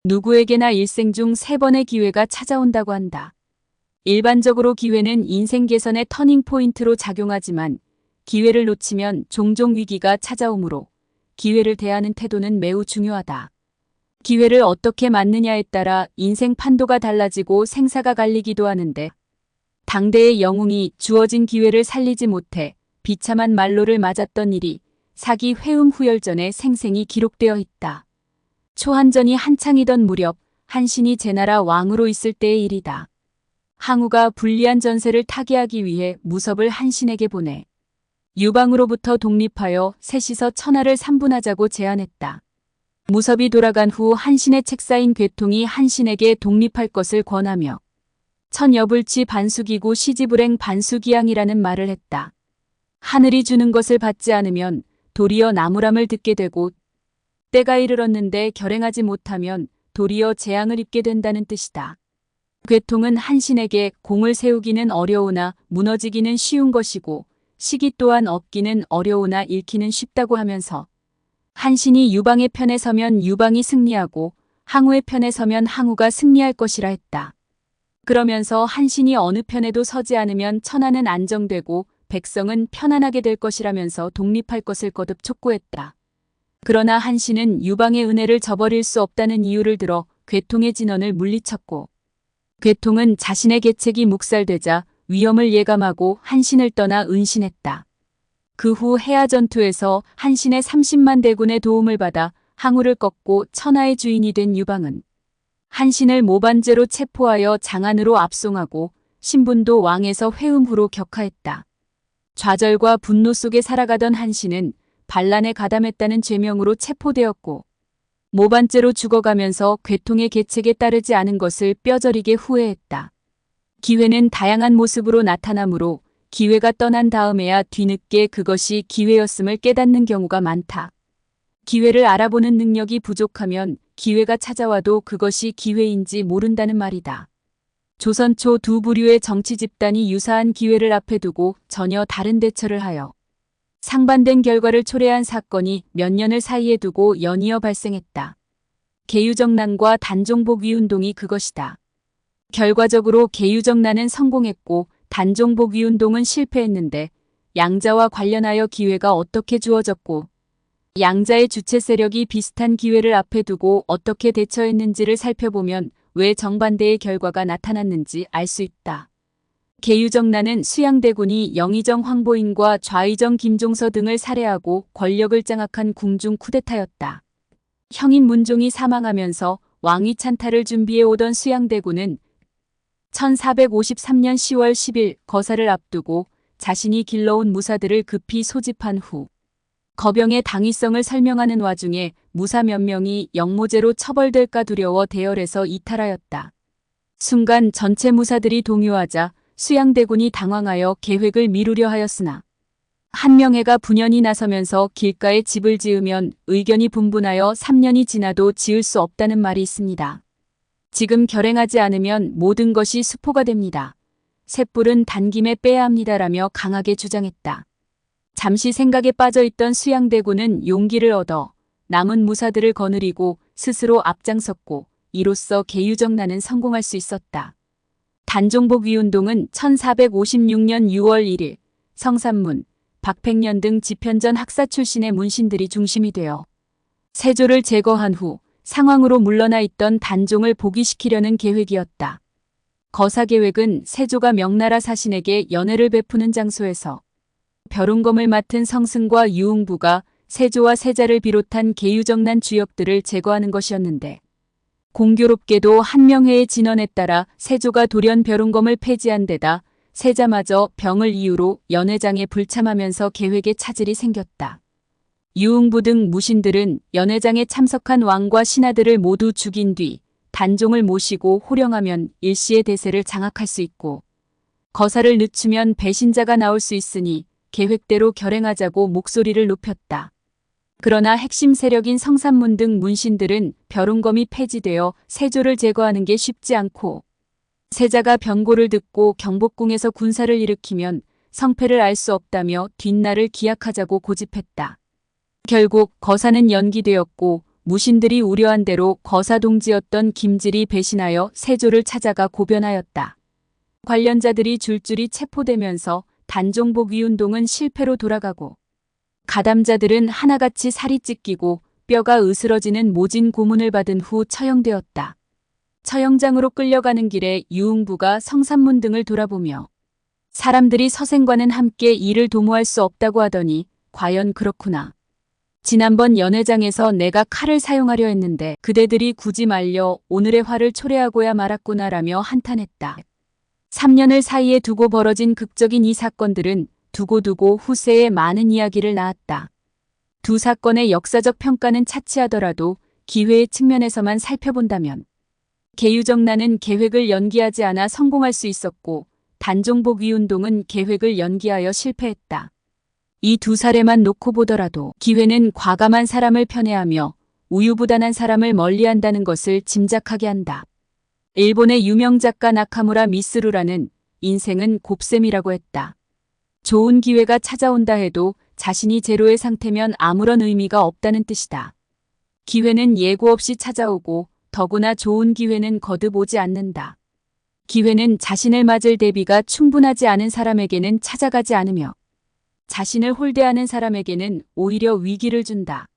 누구에게나 일생 중 3번의 기회가 찾아온다고 한다. 일반적으로 기회는 인생 개선의 터닝 포인트로 작용하지만 기회를 놓치면 종종 위기가 찾아오므로 기회를 대하는 태도는 매우 중요하다. 기회를 어떻게 맞느냐에 따라 인생 판도가 달라지고 생사가 갈리기도 하는데 당대의 영웅이 주어진 기회를 살리지 못해 비참한 말로를 맞았던 일이 사기 회음후열전에 생생히 기록되어 있다. 초한전이 한창이던 무렵 한신이 제나라 왕으로 있을 때의 일이다. 항우가 불리한 전세를 타개하기 위해 무섭을 한신에게 보내 유방으로부터 독립하여 셋이서 천하를 삼분하자고 제안했다. 무섭이 돌아간 후 한신의 책사인 괴통이 한신에게 독립할 것을 권하며 천여불치 반수기구 시지불행 반수기양이라는 말을 했다. 하늘이 주는 것을 받지 않으면 도리어 나무람을 듣게 되고 때가 이르렀는데 결행하지 못하면 도리어 재앙을 입게 된다는 뜻이다. 괴통은 한신에게 공을 세우기는 어려우나 무너지기는 쉬운 것이고 시기 또한 얻기는 어려우나 잃기는 쉽다고 하면서 한신이 유방의 편에 서면 유방이 승리하고 항우의 편에 서면 항우가 승리할 것이라 했다. 그러면서 한신이 어느 편에도 서지 않으면 천하는 안정되고 백성은 편안하게 될 것이라면서 독립할 것을 거듭 촉구했다. 그러나 한신은 유방의 은혜를 저버릴 수 없다는 이유를 들어 괴통의 진언을 물리쳤고 괴통은 자신의 계책이 묵살되자 위험을 예감하고 한신을 떠나 은신했다. 그 후 해야 전투에서 한신의 30만 대군의 도움을 받아 항우를 꺾고 천하의 주인이 된 유방은 한신을 모반제로 체포하여 장안으로 압송하고 신분도 왕에서 회음후로 격하했다. 좌절과 분노 속에 살아가던 한신은 반란에 가담했다는 죄명으로 체포되었고 모반죄로 죽어가면서 괴통의 계책에 따르지 않은 것을 뼈저리게 후회했다. 기회는 다양한 모습으로 나타나므로 기회가 떠난 다음에야 뒤늦게 그것이 기회였음을 깨닫는 경우가 많다. 기회를 알아보는 능력이 부족하면 기회가 찾아와도 그것이 기회인지 모른다는 말이다. 조선 초 두 부류의 정치 집단이 유사한 기회를 앞에 두고 전혀 다른 대처를 하여 상반된 결과를 초래한 사건이 몇 년을 사이에 두고 연이어 발생했다. 계유정난과 단종복위운동이 그것이다. 결과적으로 계유정난은 성공했고 단종복위운동은 실패했는데 양자와 관련하여 기회가 어떻게 주어졌고 양자의 주체 세력이 비슷한 기회를 앞에 두고 어떻게 대처했는지를 살펴보면 왜 정반대의 결과가 나타났는지 알 수 있다. 계유정난은 수양대군이 영의정 황보인과 좌의정 김종서 등을 살해하고 권력을 장악한 궁중 쿠데타였다. 형인 문종이 사망하면서 왕위 찬탈을 준비해 오던 수양대군은 1453년 10월 10일 거사를 앞두고 자신이 길러온 무사들을 급히 소집한 후 거병의 당위성을 설명하는 와중에 무사 몇 명이 영모죄로 처벌될까 두려워 대열에서 이탈하였다. 순간 전체 무사들이 동요하자 수양대군이 당황하여 계획을 미루려 하였으나 한명회가 분연히 나서면서 길가에 집을 지으면 의견이 분분하여 3년이 지나도 지을 수 없다는 말이 있습니다. 지금 결행하지 않으면 모든 것이 수포가 됩니다. 셋불은 단김에 빼야 합니다라며 강하게 주장했다. 잠시 생각에 빠져있던 수양대군은 용기를 얻어 남은 무사들을 거느리고 스스로 앞장섰고 이로써 계유정난은 성공할 수 있었다. 단종복위운동은 1456년 6월 1일 성산문, 박팽년 등 집현전 학사 출신의 문신들이 중심이 되어 세조를 제거한 후 상황으로 물러나 있던 단종을 복위시키려는 계획이었다. 거사 계획은 세조가 명나라 사신에게 연회를 베푸는 장소에서 벼룬검을 맡은 성승과 유흥부가 세조와 세자를 비롯한 계유정난 주역들을 제거하는 것이었는데 공교롭게도 한명회의 진언에 따라 세조가 돌연 벼룬검을 폐지한 데다 세자마저 병을 이유로 연회장에 불참하면서 계획에 차질이 생겼다. 유흥부 등 무신들은 연회장에 참석한 왕과 신하들을 모두 죽인 뒤 단종을 모시고 호령하면 일시의 대세를 장악할 수 있고 거사를 늦추면 배신자가 나올 수 있으니 계획대로 결행하자고 목소리를 높였다. 그러나 핵심 세력인 성산문 등 문신들은 벼룬검이 폐지되어 세조를 제거하는 게 쉽지 않고 세자가 병고를 듣고 경복궁에서 군사를 일으키면 성패를 알 수 없다며 뒷날을 기약하자고 고집했다. 결국 거사는 연기되었고 무신들이 우려한 대로 거사동지였던 김질이 배신하여 세조를 찾아가 고변하였다. 관련자들이 줄줄이 체포되면서 단종복 위운동은 실패로 돌아가고 가담자들은 하나같이 살이 찢기고 뼈가 으스러지는 모진 고문을 받은 후 처형되었다. 처형장으로 끌려가는 길에 유흥부가 성산문 등을 돌아보며 사람들이 서생과는 함께 이를 도모할 수 없다고 하더니 과연 그렇구나. 지난번 연회장에서 내가 칼을 사용하려 했는데 그대들이 굳이 말려 오늘의 화를 초래하고야 말았구나라며 한탄했다. 3년을 사이에 두고 벌어진 극적인 이 사건들은 두고두고 후세에 많은 이야기를 낳았다. 두 사건의 역사적 평가는 차치하더라도 기회의 측면에서만 살펴본다면 개유정난은 계획을 연기하지 않아 성공할 수 있었고 단종복 위운동은 계획을 연기하여 실패했다. 이 두 사례만 놓고 보더라도 기회는 과감한 사람을 편애하며 우유부단한 사람을 멀리한다는 것을 짐작하게 한다. 일본의 유명 작가 나카무라 미스루라는 인생은 곱셈이라고 했다. 좋은 기회가 찾아온다 해도 자신이 제로의 상태면 아무런 의미가 없다는 뜻이다. 기회는 예고 없이 찾아오고 더구나 좋은 기회는 거듭 오지 않는다. 기회는 자신을 맞을 대비가 충분하지 않은 사람에게는 찾아가지 않으며 자신을 홀대하는 사람에게는 오히려 위기를 준다.